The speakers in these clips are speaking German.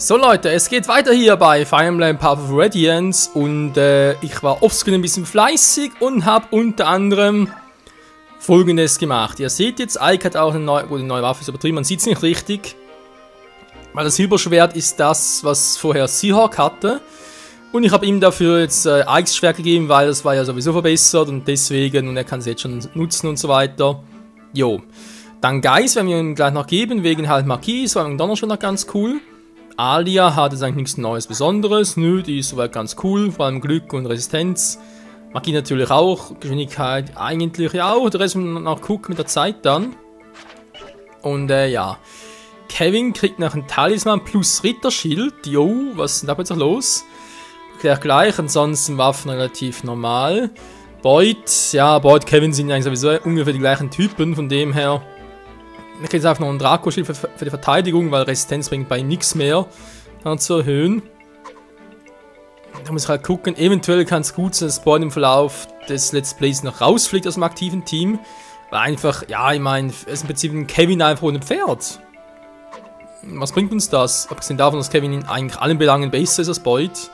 So Leute, es geht weiter hier bei Fire Emblem Path of Radiance und ich war offscreen ein bisschen fleißig und habe unter anderem Folgendes gemacht. Ihr seht jetzt, Ike hat auch eine neue Waffe, ist übertrieben, man sieht es nicht richtig, weil das Silberschwert ist das, was vorher Seahawk hatte. Und ich habe ihm dafür jetzt Ikes Schwert gegeben, weil das war ja sowieso verbessert und deswegen, und er kann es jetzt schon nutzen und so weiter. Jo. Dann Geist werden wir ihm gleich noch geben, wegen halt Marquis, war im Donner schon noch ganz cool. Alia hat jetzt eigentlich nichts Neues Besonderes, nö, die ist soweit ganz cool, vor allem Glück und Resistenz. Magie natürlich auch, Geschwindigkeit eigentlich ja auch, der Rest muss man noch gucken mit der Zeit dann. Und ja, Kevin kriegt noch einen Talisman plus Ritterschild, jo, was ist denn da plötzlich los? Gleich, ansonsten Waffen relativ normal. Boyd, ja, Boyd, Kevin sind eigentlich sowieso ungefähr die gleichen Typen, von dem her. Ich kriege jetzt einfach noch einen Draco-Schild für die Verteidigung, weil Resistenz bringt bei ihm nichts mehr zu erhöhen. Da muss ich halt gucken, eventuell kann es gut sein, dass Boyd im Verlauf des Let's Plays noch rausfliegt aus dem aktiven Team. Weil einfach, ja, ich meine, es ist im Prinzip ein Kevin einfach ohne Pferd. Was bringt uns das? Abgesehen davon, dass Kevin in eigentlich allen Belangen besser ist als Boyd.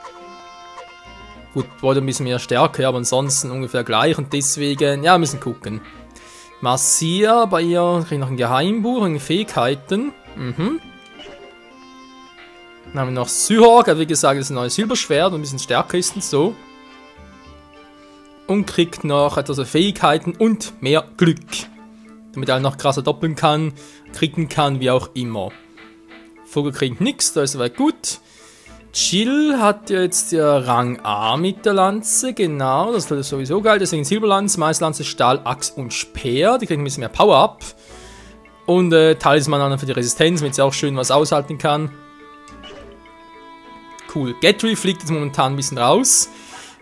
Gut, Boyd ein bisschen mehr Stärke, aber ansonsten ungefähr gleich und deswegen, ja, wir müssen gucken. Marcia, bei ihr kriege ich noch ein Geheimbuch und Fähigkeiten. Dann haben wir noch Seahawk, wie gesagt, das ist ein neues Silberschwert und ein bisschen stärker ist und so. Und kriegt noch etwas Fähigkeiten und mehr Glück. Damit er noch krasser doppeln kann, kriegen kann, wie auch immer. Vogel kriegt nichts, da ist soweit gut. Jill hat jetzt der Rang A mit der Lanze, genau, das ist sowieso geil, deswegen Silberlanze, Maislanze, Stahl, Axt und Speer, die kriegen ein bisschen mehr Power up. Und Talisman an für die Resistenz, damit sie auch schön was aushalten kann. Cool, Gatry fliegt jetzt momentan ein bisschen raus.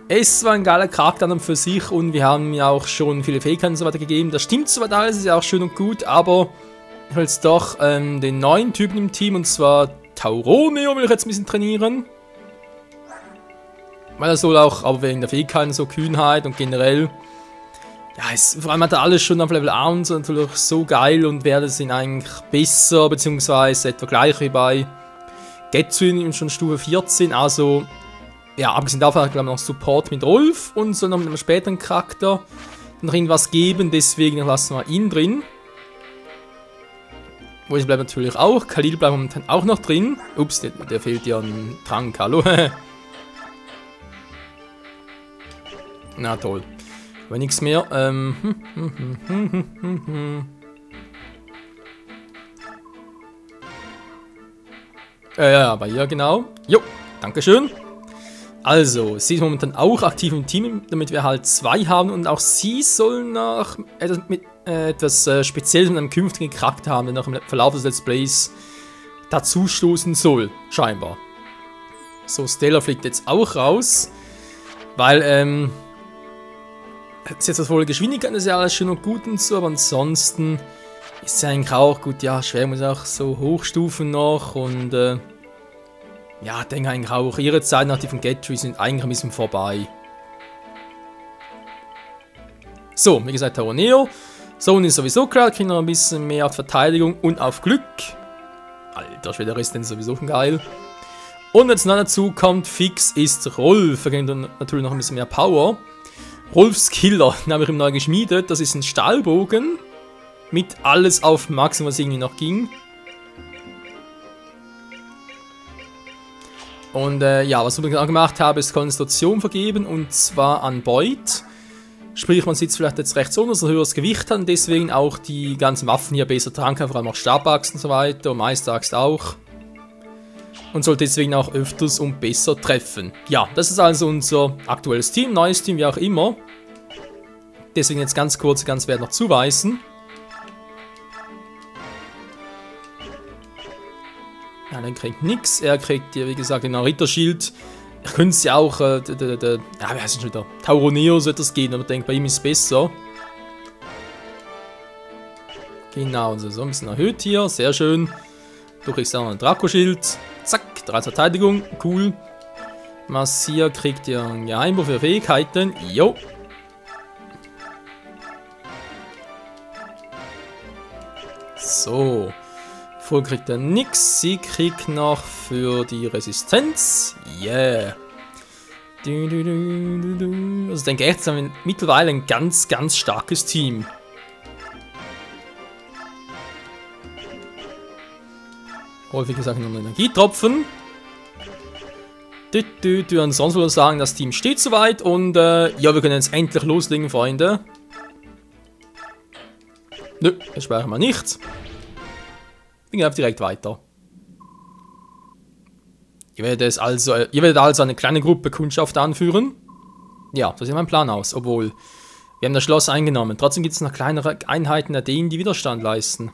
Es war ein geiler Charakter an für sich und wir haben ja auch schon viele Fähigkeiten und so weiter gegeben, das stimmt soweit alles, ist ja auch schön und gut, aber ich will jetzt doch den neuen Typen im Team, und zwar Tauroneo will ich jetzt ein bisschen trainieren. Weil er soll auch, aber wegen der Fähigkeiten, so Kühnheit und generell. Ja, vor allem hat er alles schon auf Level 1 und natürlich so geil und wäre das ihn eigentlich besser, beziehungsweise etwa gleich wie bei Getsuin schon Stufe 14. Also, ja, abgesehen davon hat er glaube ich noch Support mit Rolf und soll noch mit einem späteren Charakter noch irgendwas geben, deswegen lassen wir ihn drin. Wo ich bleibe natürlich auch. Khalil bleibt momentan auch noch drin. Ups, der fehlt ja ein Trank, hallo. Na toll. Aber nichts mehr. Ja, bei ihr genau. Jo, dankeschön. Also, sie ist momentan auch aktiv im Team, damit wir halt 2 haben. Und auch sie soll noch etwas Spezielles mit einem künftigen Charakter haben, der noch im Verlauf des Let's Plays dazu stoßen soll, scheinbar. So, Stella fliegt jetzt auch raus, weil, ist jetzt das volle Geschwindigkeit, das ist ja alles schön und gut und so, aber ansonsten ist sie eigentlich auch gut, ja, schwer muss auch so Hochstufen noch und, ja, ich denke eigentlich auch, ihre Zeiten nach die von Gatry sind eigentlich ein bisschen vorbei. So, wie gesagt, Tauroneo. Zone ist sowieso klar, kriegen noch ein bisschen mehr auf Verteidigung und auf Glück. Alter Schwede, der Rest ist sowieso schon geil. Und jetzt noch dazu kommt, fix ist Rolf. Er kriegt dann natürlich noch ein bisschen mehr Power. Rolfs Killer, den habe ich ihm neu geschmiedet. Das ist ein Stahlbogen. Mit alles auf Maximum, was irgendwie noch ging. Und ja, was ich auch gemacht habe, ist Konzentration vergeben. Und zwar an Boyd. Sprich, man sitzt vielleicht jetzt rechts unten, dass er höheres Gewicht hat und deswegen auch die ganzen Waffen hier besser tragen kann, vor allem auch Stabaxt und so weiter, und Meisteraxt auch. Und sollte deswegen auch öfters und besser treffen. Ja, das ist also unser aktuelles Team, neues Team, wie auch immer. Deswegen jetzt ganz kurz, ganz wert noch zuweisen. Ja, dann kriegt nichts. Er kriegt hier, wie gesagt, ein Ritterschild. Ich könnte es ja auch, ja, wie heißt es schon wieder? Tauroneo sollte das gehen, aber ich denke, bei ihm ist es besser. Genau, also so ein bisschen erhöht hier, sehr schön. Du kriegst auch noch ein Draco-Schild. Zack, 3 Verteidigung, cool. Marcia kriegt ja ein Geheimbuch für Fähigkeiten. Jo. So. Voll kriegt er nix. Sie kriegt noch für die Resistenz. Yeah. Also ich denke echt, haben wir mittlerweile ein ganz, ganz starkes Team. Häufig gesagt noch Energietropfen. Und sonst würde ich sagen, das Team steht soweit und ja, wir können jetzt endlich loslegen, Freunde. Nö, das speichern wir nicht. Wir gehen einfach direkt weiter. Ihr werdet also eine kleine Gruppe Kundschaft anführen. Ja, so sieht mein Plan aus. Obwohl, wir haben das Schloss eingenommen. Trotzdem gibt es noch kleinere Einheiten der Dänen, die Widerstand leisten.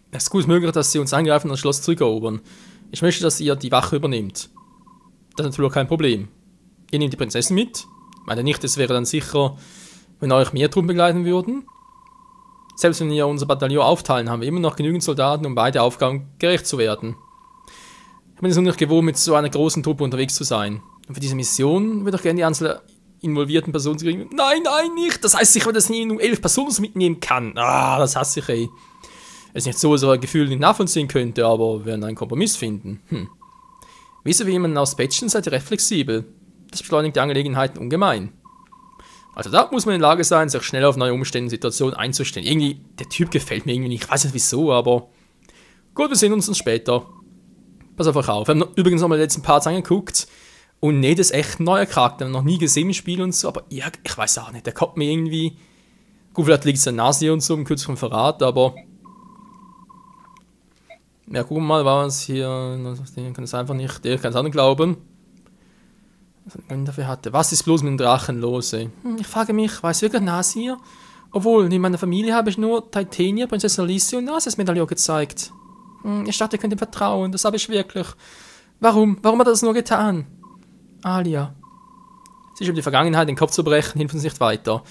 Es ist gut möglich, dass sie uns angreifen und das Schloss zurückerobern. Ich möchte, dass ihr die Wache übernehmt. Das ist natürlich kein Problem. Ihr nehmt die Prinzessin mit. Meine nicht, es wäre dann sicher, wenn euch mehr Truppen begleiten würden. Selbst wenn wir unser Bataillon aufteilen, haben wir immer noch genügend Soldaten, um beide Aufgaben gerecht zu werden. Ich bin es nur nicht gewohnt, mit so einer großen Truppe unterwegs zu sein. Und für diese Mission würde ich gerne die einzelnen involvierten Personen kriegen. Nein, nein, nicht! Das heißt sicher, dass ich nur 11 Personen mitnehmen kann. Ah, das hasse ich, ey. Es ist nicht so, dass er Gefühl nicht nachvollziehen könnte, aber wir werden einen Kompromiss finden. Wieso wie jemand aus Patchen seid ihr recht flexibel? Das beschleunigt die Angelegenheiten ungemein. Also da muss man in der Lage sein, sich schnell auf neue Umstände und Situationen einzustellen. Irgendwie, der Typ gefällt mir irgendwie nicht. Ich weiß nicht wieso, aber... Gut, wir sehen uns dann später. Pass auf euch auf. Wir haben übrigens noch mal die letzten Parts angeguckt. Und nee, das ist echt ein neuer Charakter. Noch nie gesehen im Spiel und so. Aber ja, ich weiß auch nicht. Der kommt mir irgendwie... Gut, vielleicht liegt es an Nase und so im kürzeren Verrat, aber... Ja, gucken wir mal, was hier... Den kann es einfach nicht... Der kann es auch nicht glauben. Was er dafür hatte. Was ist bloß mit dem Drachen los, ey? Ich frage mich, weiß wirklich Nasir? Obwohl, in meiner Familie habe ich nur Titania, Prinzessin Alicia und Nasirs Medaillon gezeigt. Ich dachte, ihr könnt ihm vertrauen, das habe ich wirklich. Warum? Warum hat er das nur getan? Alia. Sich um die Vergangenheit den Kopf zu brechen, hilft uns nicht weiter.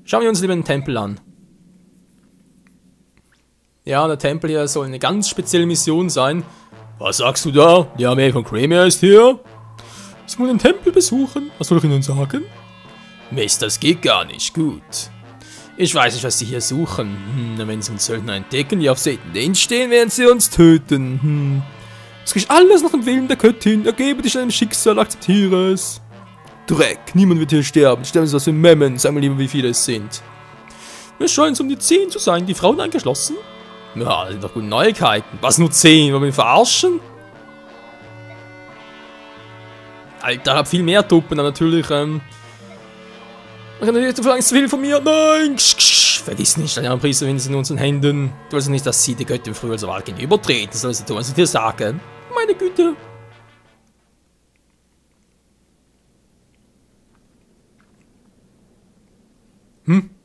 Schauen wir uns lieber den Tempel an. Ja, der Tempel hier soll eine ganz spezielle Mission sein. Was sagst du da? Die Armee von Cremia ist hier. Ich will den Tempel besuchen. Was soll ich Ihnen sagen? Mist, das geht gar nicht gut. Ich weiß nicht, was Sie hier suchen. Wenn Sie uns Söldner entdecken, die auf Seiten stehen, werden Sie uns töten. Es geschieht alles nach dem Willen der Göttin. Ergebe dich deinem Schicksal, akzeptiere es. Dreck, niemand wird hier sterben. Sterben Sie aus den Memmen. Sag mir lieber, wie viele es sind. Es scheint um die 10 zu sein. Die Frauen eingeschlossen? Ja, das sind doch gute Neuigkeiten. Was, nur 10? Wollen wir ihn verarschen? Alter, hab viel mehr Truppen, dann natürlich, du verlangst zu viel von mir. Nein! Vergiss nicht, deine Priester sind in unseren Händen. Du willst nicht, dass sie die Göttin früher zur Wahl gegenübertreten. Soll sie tun, was sie dir sagen? Meine Güte.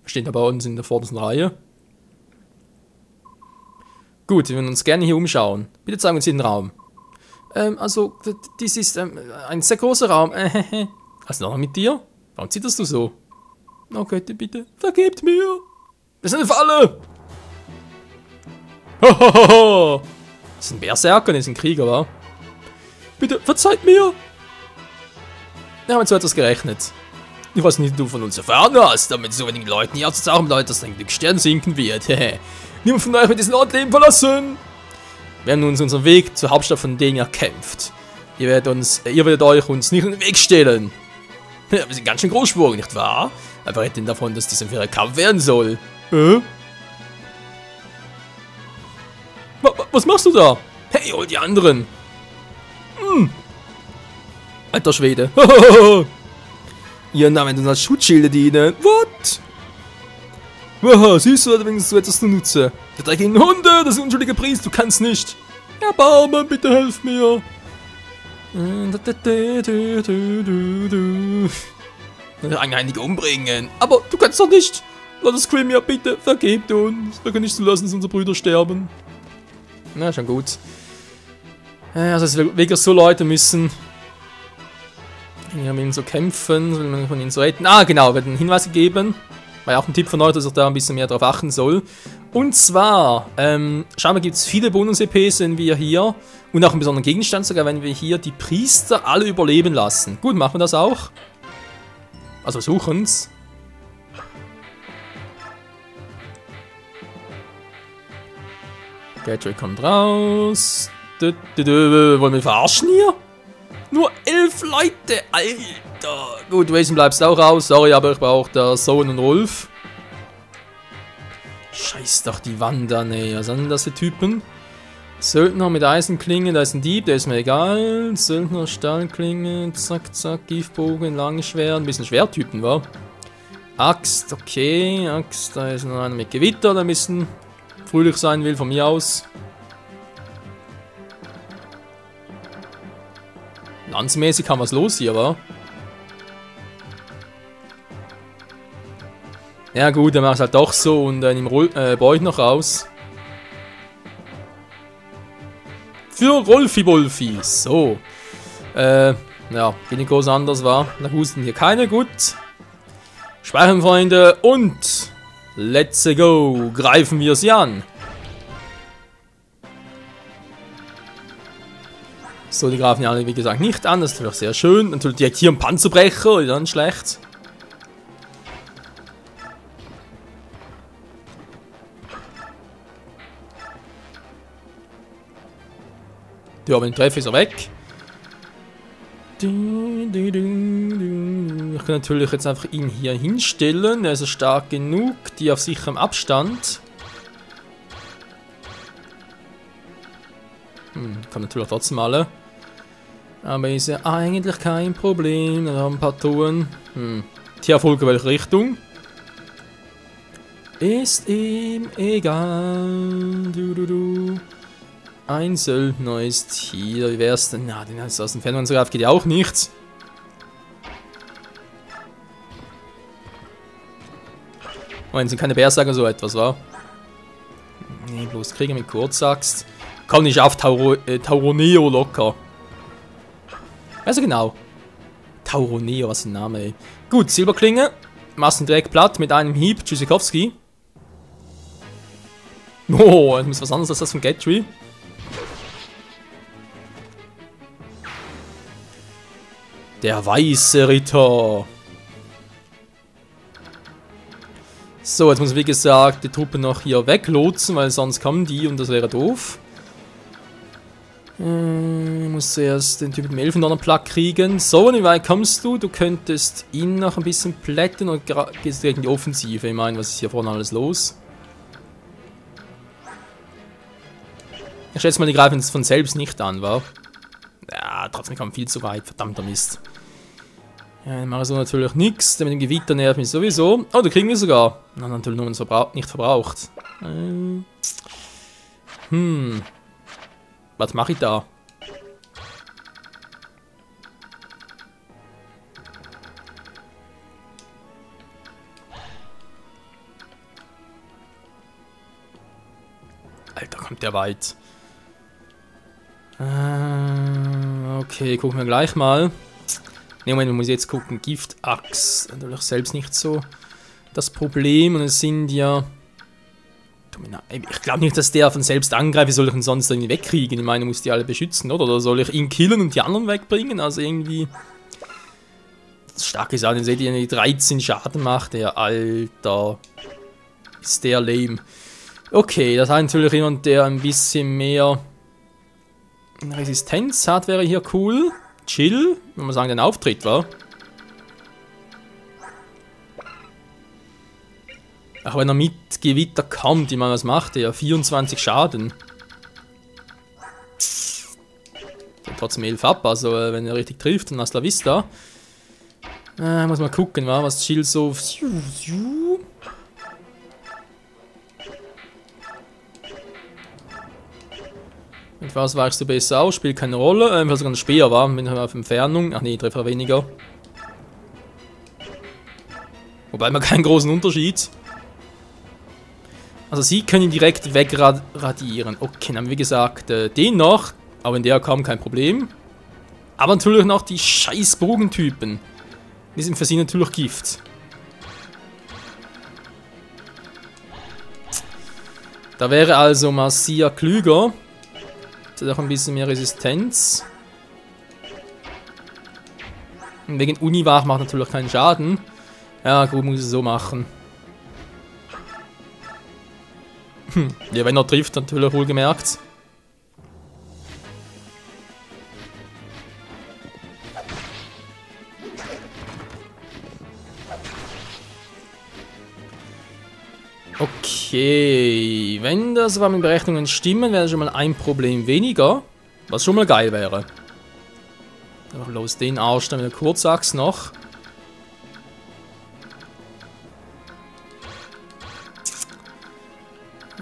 Steht da bei uns in der vordersten Reihe. Gut, wir würden uns gerne hier umschauen. Bitte zeigen uns hier den Raum. Also, dies ist ein sehr großer Raum. Was ist noch mit dir? Warum zitterst du so? Oh Götter, bitte, vergebt mir. Das ist eine Falle. Hohoho. Das ist ein Berserker, das ist ein Krieger, wa? Bitte, verzeiht mir. Wir haben jetzt so etwas gerechnet. Ich weiß nicht, wie du von uns erfahren hast, aber mit so wenigen Leuten hier zu sagen, Leute, dass dein Glücksstern sinken wird. Niemand von euch wird diesen Ort leben verlassen. Wir haben nun unseren Weg zur Hauptstadt von Dänen erkämpft. Ihr werdet euch uns nicht in den Weg stellen. Ja, wir sind ganz schön großspurig, nicht wahr? Aber redet denn davon, dass dies ein fairer Kampf werden soll? Was machst du da? Hey, hol die anderen. Alter Schwede. Ihr Name uns als Schutzschilde dienen. What? Wow, siehst du, wenigstens so etwas zu nutzen. Der dreckigen Hunde, das ist ein unschuldiger Priester, du kannst nicht. Erbarmen, bitte helf mir. Einige umbringen. Aber du kannst doch nicht. Lord Screamia, bitte, vergebt uns. Wir können nicht zulassen, dass unsere Brüder sterben. Na, schon gut. Also, es wirklich so Leute müssen. Wir haben ihn so kämpfen, will man von ihnen so retten. Ah, genau, wir haben einen Hinweis gegeben. War ja auch ein Tipp von euch, dass ich da ein bisschen mehr drauf achten soll. Und zwar, scheinbar gibt es viele Bonus-EPs, wenn wir hier, und auch einen besonderen Gegenstand sogar, wenn wir hier die Priester alle überleben lassen. Gut, machen wir das auch. Also suchen's. Gateway kommt raus. Wollen wir verarschen hier? Nur 11 Leute, Alter. Gut, Wazen bleibst auch raus. Sorry, aber ich brauche da Sohn und Rolf. Scheiß doch die Wand an, ey. Was sind denn das für Typen? Söldner mit Eisenklingen, da ist ein Dieb, der ist mir egal. Söldner, Stahlklinge, zack, zack, Giftbogen, lange Schwert. Ein bisschen Schwertypen, wa? Axt, okay. Axt, da ist noch einer mit Gewitter, der ein bisschen fröhlich sein will, von mir aus. Landsmäßig kam was los hier, wa? Ja gut, dann mach ich halt doch so und dann baue ich noch raus. Für Rolfi Wolfi. So. Ja, geht nicht groß anders, war. Da husten hier keine. Gut. Speichern, Freunde. Und let's go. Greifen wir sie an. So, die greifen ja alle, wie gesagt, nicht an. Das ist natürlich sehr schön. Natürlich direkt hier ein Panzerbrecher. Dann schlecht. Ja, wenn ich treffe, ist er weg. Ich kann natürlich jetzt einfach ihn hier hinstellen. Er ist stark genug. Die auf sicherem Abstand. Kann natürlich trotzdem alle. Aber ist ja eigentlich kein Problem. Da haben ein paar Touren. Tierfolge welche Richtung? Ist ihm egal. Ein Söldner ist hier. Wie wär's denn? Na, den hast du aus dem Fernwandsgreif, geht ja auch nichts. Moment, sind keine Bärsager so etwas, wa? Nee, bloß Krieger mit Kurzaxt. Komm, ich auf Tauroneo locker. Also genau. Tauroneo, was ein Name, ey. Gut, Silberklinge. Machst ihn direkt platt mit einem Hieb. Tschüssikowski. Oh, das ist was anderes als das von Gatry. Der weiße Ritter. So, jetzt muss wie gesagt die Truppe noch hier weglotsen, weil sonst kommen die und das wäre doof. Ich muss zuerst den Typ mit dem Elfendonnerplack kriegen. So, wie weit kommst du? Du könntest ihn noch ein bisschen plätten und gehst direkt in die Offensive. Ich meine, was ist hier vorne alles los? Ich schätze mal, die greifen es von selbst nicht an, wa? Ja, trotzdem kam viel zu weit. Verdammter Mist. Ja, dann mache ich so natürlich nichts. Der mit dem Gewitter nervt mich sowieso. Oh, da kriegen wir sogar. Na, natürlich nur nicht verbraucht. Was mache ich da? Alter, kommt der weit. Okay, gucken wir gleich mal. Ne, Moment, man muss jetzt gucken. Giftachs. Natürlich selbst nicht so das Problem. Und es sind ja... Ich glaube nicht, dass der von selbst angreift. Wie soll ich ihn sonst irgendwie wegkriegen? Ich meine, ich muss die alle beschützen, oder? Oder soll ich ihn killen und die anderen wegbringen? Also irgendwie... Das starke ist auch, den seht ihr, die 13 Schaden macht. Der Alter. Ist der lame. Okay, das heißt natürlich jemand, der ein bisschen mehr Resistenz hat, wäre hier cool. Chill, wenn man sagen, den Auftritt war. Auch wenn er mit Gewitter kommt, ich meine, was macht er? 24 Schaden. Trotzdem 11 ab, also wenn er richtig trifft, dann hasta la vista. Muss mal gucken, was Chill so... Mit was weichst du besser aus? Spielt keine Rolle. Weil sogar ein Speer war, wenn er auf Entfernung. Ach nee, Treffer weniger. Wobei man keinen großen Unterschied. Also sie können ihn direkt wegradieren. Okay, dann haben wir wie gesagt den noch. Aber wenn der kam, kein Problem. Aber natürlich noch die scheiß Bogentypen. Die sind für sie natürlich Gift. Da wäre also Marcia klüger. Hat auch ein bisschen mehr Resistenz. Und wegen Uniwach macht natürlich keinen Schaden. Ja, gut, muss ich so machen. Ja, wenn er trifft, natürlich wohlgemerkt. Okay, wenn das aber mit Berechnungen stimmen, wäre schon mal ein Problem weniger, was schon mal geil wäre. Einfach los, den Arsch dann mit der Kurzachs noch.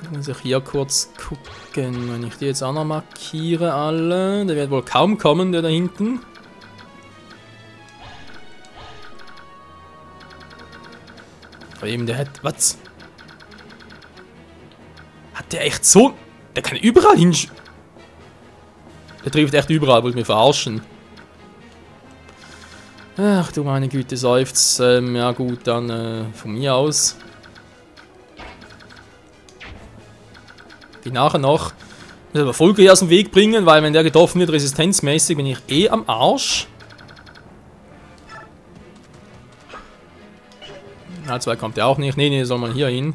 Ich muss ich hier kurz gucken, wenn ich die jetzt auch noch markiere alle. Der wird wohl kaum kommen, der da hinten. Aber eben, der hat, was? Hat der echt so... Der kann überall hin... Der trifft echt überall, wollte mich verarschen. Ach du meine Güte, seufzt. Ja gut, dann von mir aus. Die nachher noch Vollgewehr aus dem Weg bringen, weil wenn der getroffen wird, resistenzmäßig, bin ich eh am Arsch. Ja, 2 kommt der auch nicht. Nee, soll man hier hin.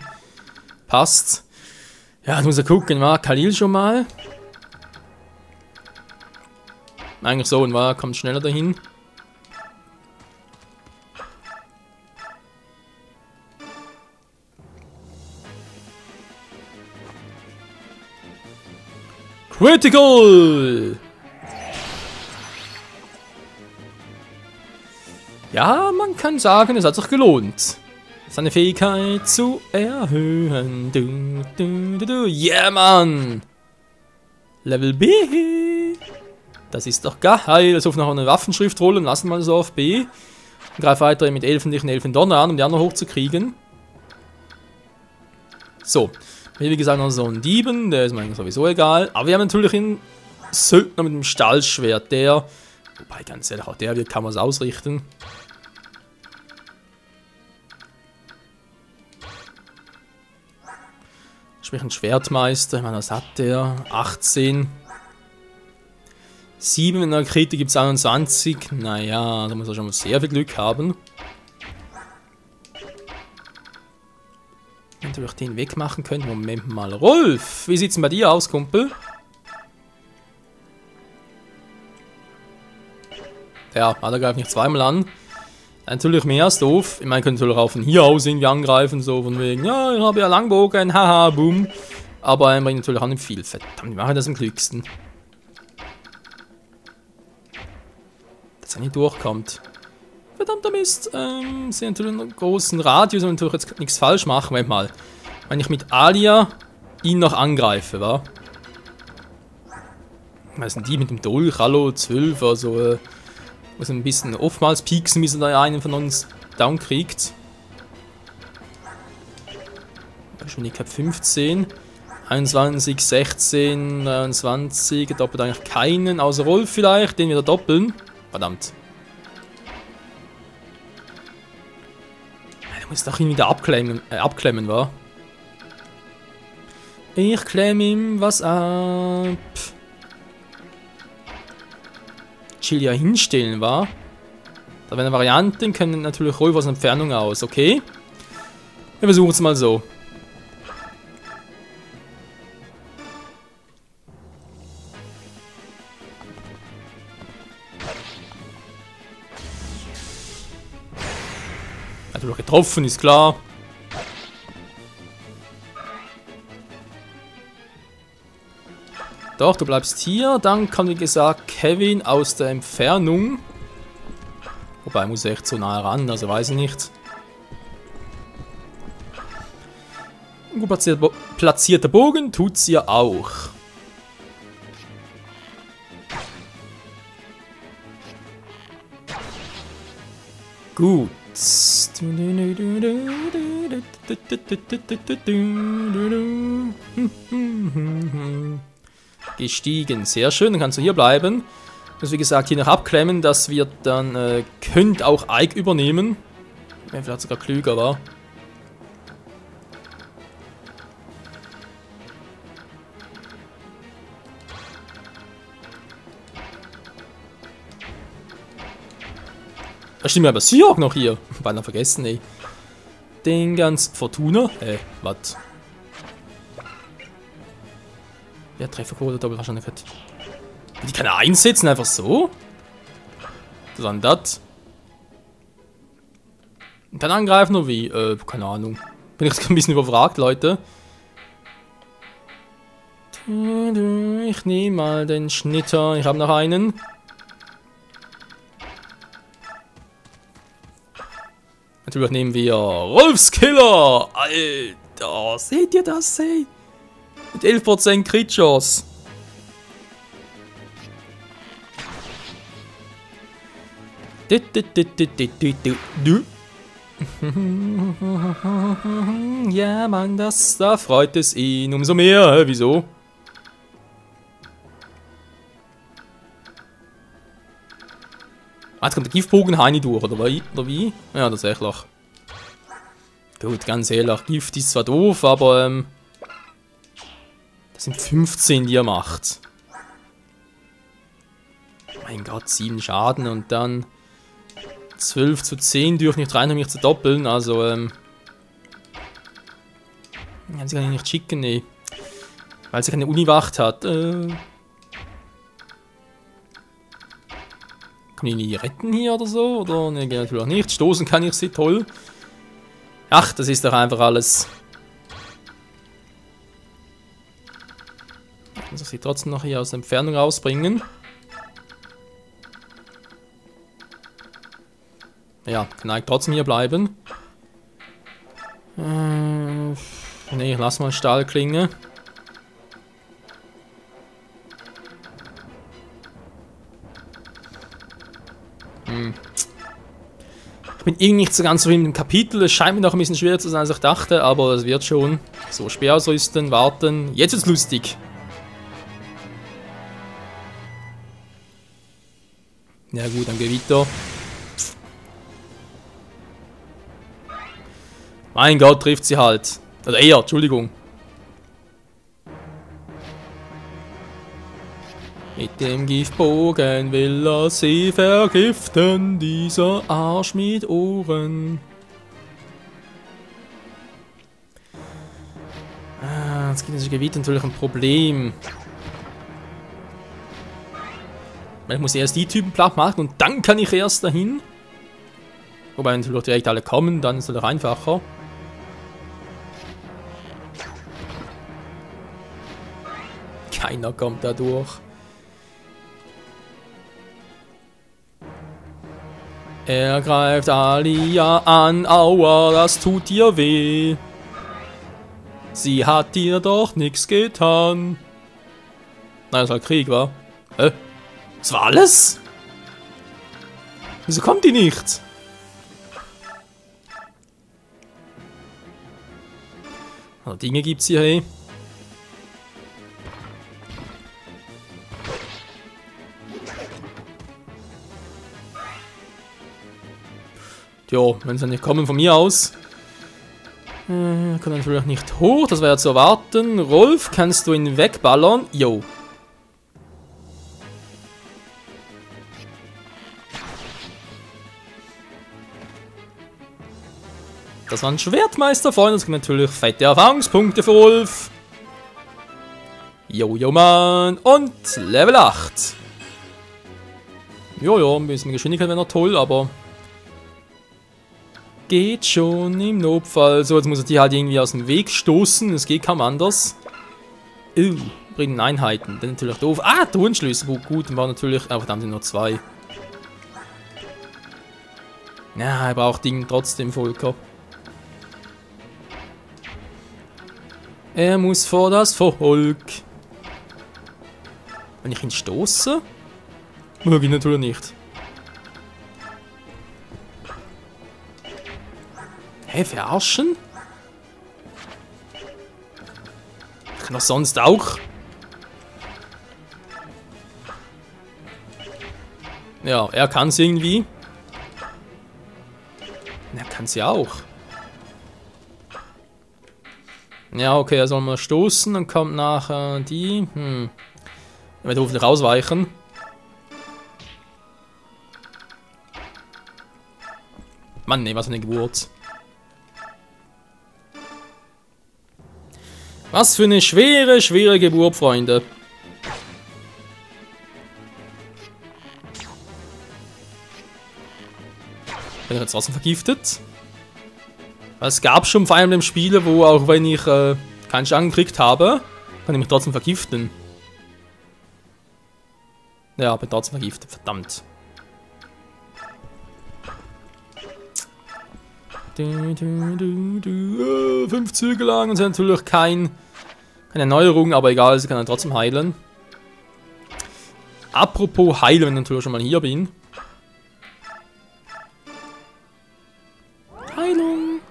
Passt. Ja, jetzt muss er gucken, war Khalil schon mal? Eigentlich so, und war, kommt schneller dahin. Critical! Ja, man kann sagen, es hat sich gelohnt, seine Fähigkeit zu erhöhen. Yeah, Mann! Level B! Das ist doch geil. Also auf noch eine Waffenschrift rollen, lassen wir so auf B. Und greif weiter mit Elfen Donner an, um die anderen hochzukriegen. So. Wie gesagt, noch so ein Dieben, der ist mir eigentlich sowieso egal. Aber wir haben natürlich einen Söldner mit dem Stahlschwert, der... Wobei, ganz ehrlich, auch der kann man es ausrichten. Sprich ein Schwertmeister, ich meine, was hat der? 18. 7 in der Kritik gibt es 21. Naja, da muss er schon mal sehr viel Glück haben. Natürlich den wegmachen können. Moment mal. Rolf, wie sieht's denn bei dir aus, Kumpel? Ja, da greift nicht zweimal an. Natürlich mehr als doof. Ich meine, können natürlich auch von hier aus irgendwie angreifen, so von wegen, ja, ich habe ja Langbogen, haha, boom. Aber er bringt natürlich auch nicht viel. Verdammt, die machen das am klügsten. Dass er nicht durchkommt. Verdammter Mist. Sie haben natürlich einen großen Radius und natürlich jetzt nichts falsch machen. Moment mal. Wenn ich mit Alia ihn noch angreife, wa? Was sind die mit dem Dolch? Hallo, 12, also muss ein bisschen oftmals pieksen, bis er da einen von uns down kriegt. Geschwindigkeit 15, 21, 16, 23, doppelt eigentlich keinen, außer Rolf vielleicht, den wieder doppeln. Verdammt. Der muss doch ihn wieder abklemmen, wa? Ich klemme ihm was ab. Chill ja hinstellen, wa? Da wäre eine Variante, können natürlich Rolf aus Entfernung aus, okay? Wir versuchen es mal so. Natürlich getroffen, ist klar. Doch, du bleibst hier. Dann kann, wie gesagt, Kevin aus der Entfernung. Wobei, muss echt so nah ran, also weiß ich nicht. Ein gut platzierter Bogen tut sie ja auch. Gut. Gestiegen, sehr schön, dann kannst du hier bleiben. Also wie gesagt, hier noch abklemmen, das wird dann, könnte auch Ike übernehmen. Wenn vielleicht sogar klüger war. Da stimmt aber sie auch noch hier. Beinahe vergessen, ey. Den ganz Fortuna? Was? Ja, Trefferquote doppelt wahrscheinlich. Die kann er einsetzen, einfach so? Was war denn das? Und dann angreifen oder wie? Keine Ahnung. Bin ich jetzt ein bisschen überfragt, Leute. Ich nehme mal den Schnitter. Ich habe noch einen. Natürlich nehmen wir Rolfskiller. Alter, seht ihr das? Ey? Mit 11% Crit-Chance. Ja, Mann, da freut es ihn umso mehr. Hä, wieso? Ah, jetzt kommt der Giftbogen Heini durch, oder wie? Ja, tatsächlich. Gut, ganz ehrlich, Gift ist zwar doof, aber das sind 15, die er macht. Mein Gott, 7 Schaden und dann 12:10 durch nicht rein, um mich zu doppeln, also kann sie gar nicht schicken, nee. Weil sie keine Uniwacht hat. Kann ich die retten hier oder so? Oder? Ne, geht natürlich auch nicht. Stoßen kann ich sie, toll. Ach, das ist doch einfach alles. Ich muss sie trotzdem noch hier aus der Entfernung rausbringen. Ja, kann eigentlich trotzdem hier bleiben. Ne, ich lass mal Stahlklinge. Ich bin irgendwie nicht so ganz zufrieden mit dem Kapitel. Es scheint mir noch ein bisschen schwerer zu sein, als ich dachte, aber es wird schon. So, Speer ausrüsten, warten. Jetzt ist lustig. Ja gut, dann geh weiter. Mein Gott, trifft sie halt. Oder eher, Entschuldigung. Mit dem Giftbogen will er sie vergiften, dieser Arsch mit Ohren. Ah, jetzt gibt es im Gebiet natürlich ein Problem. Ich muss erst die Typen platt machen und dann kann ich erst dahin. Wobei natürlich direkt alle kommen, dann ist es doch einfacher. Keiner kommt da durch. Er greift Alia an, aua, das tut ihr weh. Sie hat dir doch nichts getan. Nein, das war Krieg, wa? Hä? Das war alles? Wieso kommt die nicht? Also Dinge gibt's hier, hey. Jo, wenn sie nicht kommen von mir aus. Kann natürlich nicht hoch, das wäre zu erwarten. Rolf, kannst du ihn wegballern? Jo. Das war ein Schwertmeister, Freunde. Das gibt natürlich fette Erfahrungspunkte für Rolf. Jo, Mann. Und Level 8. Jo, ein bisschen Geschwindigkeit wäre noch toll, aber geht schon im Notfall. So, jetzt muss er die halt irgendwie aus dem Weg stoßen. Es geht kaum anders. Bringen Einheiten. Dann natürlich doof. Ah, Tonschlüssel. Gut, dann war natürlich. Aber dann sind nur 2. Ja, er braucht Dinge trotzdem, Volker. Er muss vor das Volk. Wenn ich ihn stoße? Mag ich natürlich nicht. Hä, verarschen? Ich kann das sonst auch. Ja, er kann es irgendwie. Er kann es ja auch. Ja, okay, er soll mal stoßen, dann kommt nachher die. Er wird hoffentlich ausweichen. Mann, ne, was für eine Geburt. Was für eine schwere, schwere Geburt, Freunde. Bin ich jetzt trotzdem vergiftet? Es gab schon Fire Emblem Spiele, wo auch wenn ich keinen Schaden gekriegt habe, kann ich mich trotzdem vergiften. Ja, bin trotzdem vergiftet, verdammt. 5 Züge lang und sind natürlich keine Erneuerung, aber egal, sie kann dann trotzdem heilen. Apropos heilen, wenn ich natürlich schon mal hier bin. Heilung.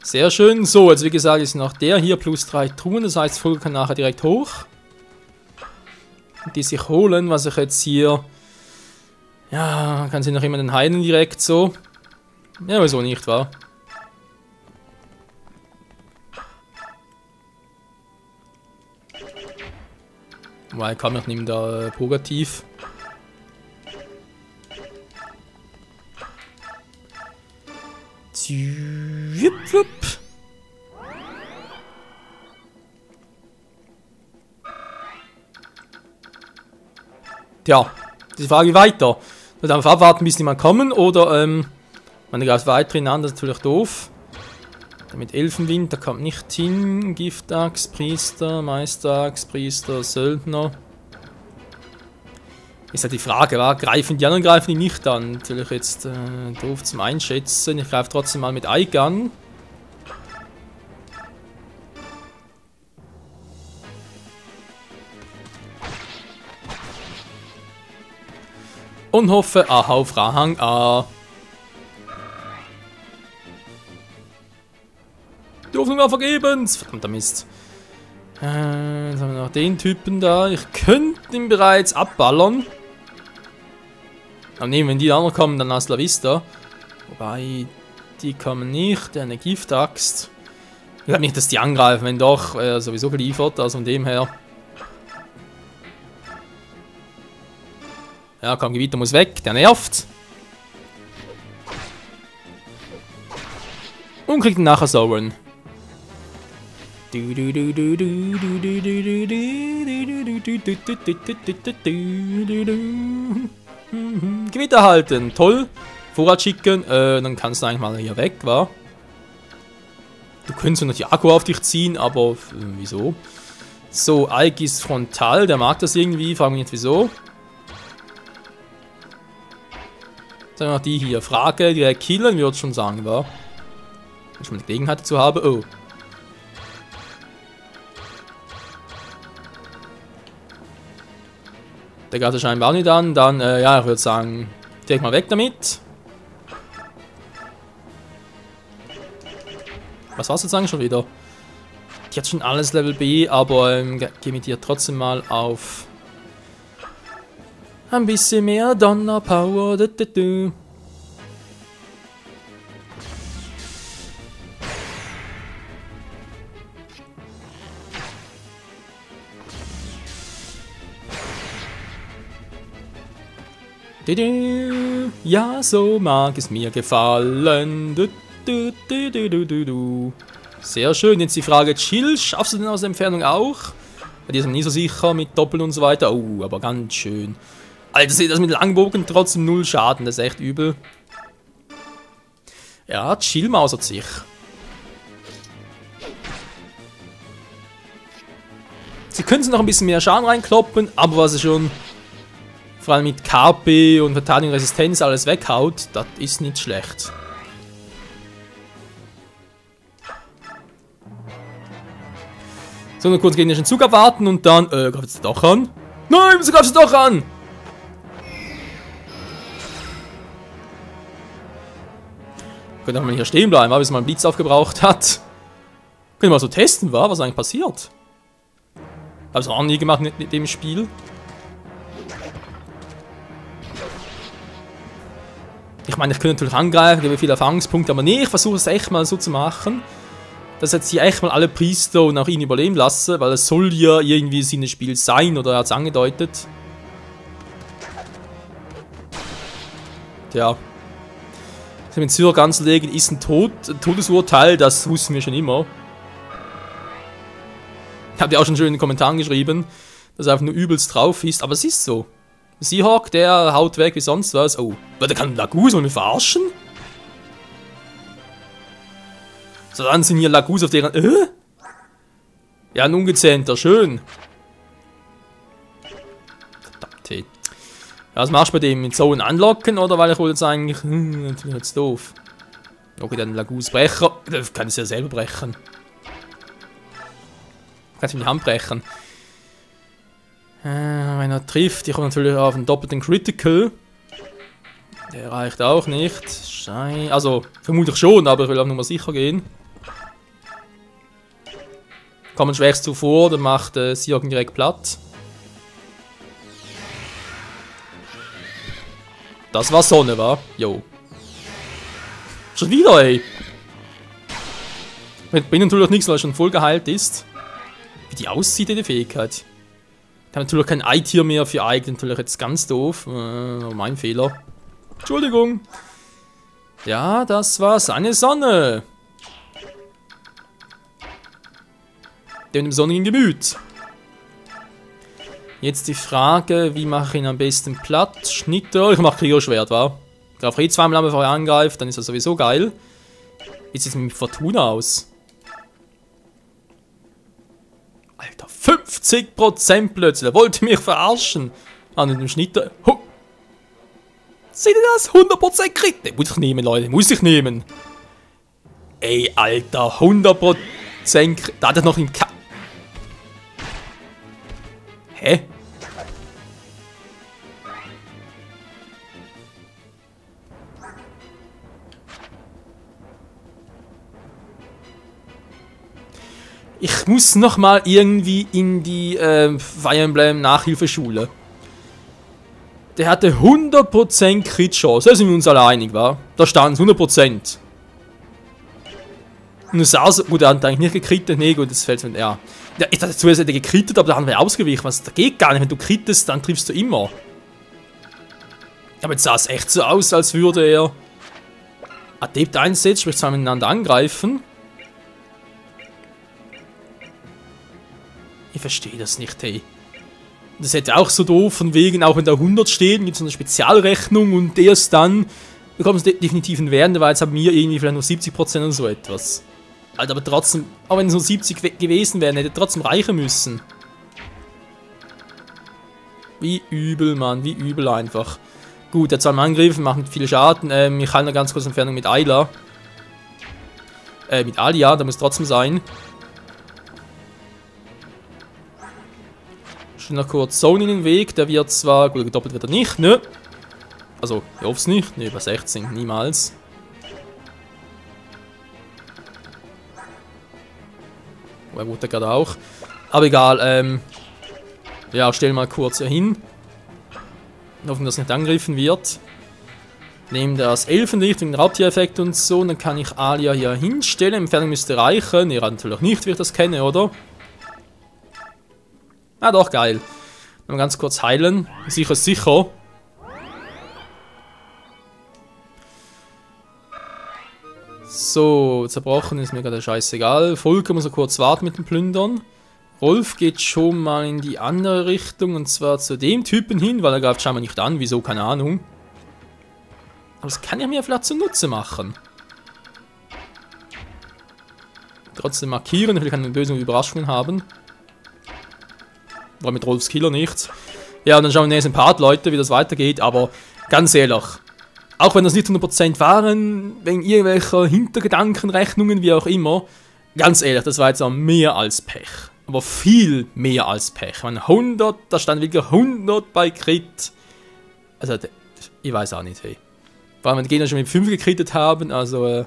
Sehr schön. So, jetzt wie gesagt ist noch der hier plus 3 Truhen, das heißt, Vogel kann nachher direkt hoch. Und die sich holen, was ich jetzt hier... Ja, kann sie noch jemanden heilen direkt so? Ja, wieso nicht, wa? Weil kann ich nicht da Purgativ. Tja, die Frage weiter. Wird einfach abwarten, bis die mal kommen, oder man geht weiter hinein, das ist natürlich doof. Mit Elfenwind, da kommt nicht hin. Giftachs, Priester, Meisterachs, Priester, Söldner. Ist halt die Frage, wa? Greifen die anderen, greifen die nicht an? Natürlich jetzt doof zum Einschätzen. Ich greife trotzdem mal mit Ike an. Und hoffe, auf Rahang A. Die Hoffnung war vergebens. Verdammter Mist. Jetzt haben wir noch den Typen da. Ich könnte ihn bereits abballern. Aber nee, wenn die anderen kommen, dann hasta la vista. Wobei, die kommen nicht. Eine Giftaxt. Ich glaube nicht, dass die angreifen. Wenn doch, sowieso geliefert. Also von dem her. Ja, komm, Gewitter muss weg, der nervt. Und kriegt ihn nachher Soren. Gewitter halten, toll. Vorrat schicken, dann kannst du eigentlich mal hier weg, wa? Du könntest noch die Akku auf dich ziehen, aber wieso? So, Ike ist frontal, der mag das irgendwie, frag mich nicht wieso. Dann noch die hier. Frage, direkt killen, würde ich schon sagen, wa? Wenn ich mal die Gelegenheit dazu habe. Oh. Der geht er scheinbar auch nicht an. Dann, ja, ich würde sagen, direkt mal weg damit. Was war's jetzt eigentlich schon wieder? Die hat schon alles Level B, aber gehe mit dir trotzdem mal auf... Ein bisschen mehr Donnerpower. Ja, so mag es mir gefallen. Sehr schön. Jetzt die Frage, Chill, schaffst du denn aus der Entfernung auch? Bei dir ist man nie so sicher mit Doppel und so weiter. Oh, aber ganz schön. Alter, seht das mit Langbogen trotzdem 0 Schaden, das ist echt übel. Ja, Chill mausert sich. Sie können noch ein bisschen mehr Schaden reinkloppen, aber was es schon vor allem mit KP und Verteidigung Resistenz alles weghaut, das ist nicht schlecht. So, nur kurz gegen den Zug abwarten und dann, greift es doch an? Nein, wieso greift es doch an? Könnte auch mal hier stehen bleiben, bis man einen Blitz aufgebraucht hat. Können wir mal so testen, was eigentlich passiert. Habe ich auch nie gemacht mit dem Spiel. Ich meine, ich könnte natürlich angreifen, gebe viele Erfahrungspunkte, aber nee, ich versuche es echt mal so zu machen, dass jetzt hier echt mal alle Priester und auch ihn überleben lassen, weil es soll ja irgendwie Sinn des Spiels sein, oder er hat es angedeutet. Tja. Das mit Zürcher ganz legen ist ein Todesurteil, das wussten wir schon immer. Habt ihr auch schon schön in den Kommentaren geschrieben, dass er einfach nur übelst drauf ist, aber es ist so. Seahawk, der haut weg wie sonst was. Oh, der kann Laguz mal mich verarschen? So, dann sind hier Laguz auf deren... Ja, ein Ungezähnter, schön. Verdammt, hey. Ja, was machst du bei dem? Mit Zone anlocken oder weil ich wollte jetzt eigentlich... natürlich jetzt doof. Okay, dann Laguz Brecher. Das kann ich ja selber brechen. Kannst du mir die Hand brechen. Wenn er trifft, ich komme natürlich auf einen doppelten Critical. Der reicht auch nicht. Also, vermutlich schon, aber ich will auch nur mal sicher gehen. Kommen schwächst zuvor, dann macht Seahawk direkt platt. Das war Sonne, wa? Jo. Schon wieder, ey. Bin natürlich nichts, weil er schon voll geheilt ist. Wie die aussieht, die Fähigkeit. Ich habe natürlich kein Ei-Tier mehr für Eigen, natürlich jetzt ganz doof. Mein Fehler. Entschuldigung. Ja, das war seine Sonne. Dem sonnigen Gemüt. Jetzt die Frage, wie mache ich ihn am besten platt? Schnitter, ich mache Kriegerschwert, wa? Graf eh zweimal, bevor er angreift, dann ist er sowieso geil. Wie sieht es mit Fortuna aus? Alter, 50% plötzlich, der wollte mich verarschen. Ah, mit dem Schnitter. Seht ihr das? 100% Crit. Den muss ich nehmen, Leute, muss ich nehmen. Ey, Alter, 100% Crit. Da hat er noch im Hä? Ich muss nochmal irgendwie in die Fire Emblem Nachhilfeschule. Der hatte 100% Crit-Chance. Da sind wir uns alle einig, wa? Da stand es 100%. Und es sah so, gut, er hat eigentlich nicht gekrittet. Nee, gut, das fällt mir, ja. Ich dachte zuerst, hätte er gekrittet, aber der andere wäre ausgewichen. Was, das geht gar nicht. Wenn du krittest, dann triffst du immer. Aber jetzt sah es echt so aus, als würde er Adept einsetzen, sprich zwei miteinander angreifen. Ich verstehe das nicht, hey. Das hätte auch so doof, von wegen, auch wenn da 100 steht, gibt es so eine Spezialrechnung und erst dann bekommst du definitiv einen Wert, weil jetzt haben wir irgendwie vielleicht nur 70% oder so etwas. Alter, aber trotzdem, auch wenn es nur 70 gewesen wären, hätte trotzdem reichen müssen. Wie übel, Mann, wie übel einfach. Gut, der zweimal angegriffen, macht viel Schaden. Ich halte eine ganz kurze Entfernung mit Ayla. Mit Alia, da muss trotzdem sein. Schon noch kurz Zone in den Weg, der wird zwar, gut, gedoppelt wird er nicht, ne? Also, ich hoffe es nicht, ne, über 16, niemals. Er wurde gerade auch. Aber egal, ja, stell mal kurz hier hin. Hoffen, dass nicht angegriffen wird. Nehme das Elfenlicht wegen Raubtiereffekt und so. Und dann kann ich Alia hier hinstellen. Entfernung müsste reichen. Nee, natürlich nicht, wie ich das kenne, oder? Ah, doch, geil. Mal ganz kurz heilen. Sicher, sicher. So, zerbrochen ist mir gerade scheißegal. Volker muss er kurz warten mit dem Plündern. Rolf geht schon mal in die andere Richtung, und zwar zu dem Typen hin, weil er greift scheinbar nicht an. Wieso? Keine Ahnung. Aber das kann ich mir vielleicht zunutze machen. Trotzdem markieren, ich will keine bösen Überraschungen haben. War mit Rolfs Killer nichts. Ja, und dann schauen wir im nächsten Part, Leute, wie das weitergeht. Aber ganz ehrlich, auch wenn das nicht 100% waren, wegen irgendwelcher Hintergedankenrechnungen, wie auch immer, ganz ehrlich, das war jetzt auch mehr als Pech. Aber viel mehr als Pech. Ich meine, 100, da stand wirklich 100 bei Crit. Also, ich weiß auch nicht, hey. Vor allem, wenn die Gegner schon mit 5 gekrittet haben, also,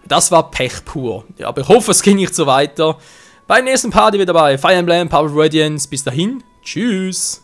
das war Pech pur. Ja, aber ich hoffe, es geht nicht so weiter. Beim nächsten Part wieder bei Fire Emblem Power of Radiance. Bis dahin, tschüss.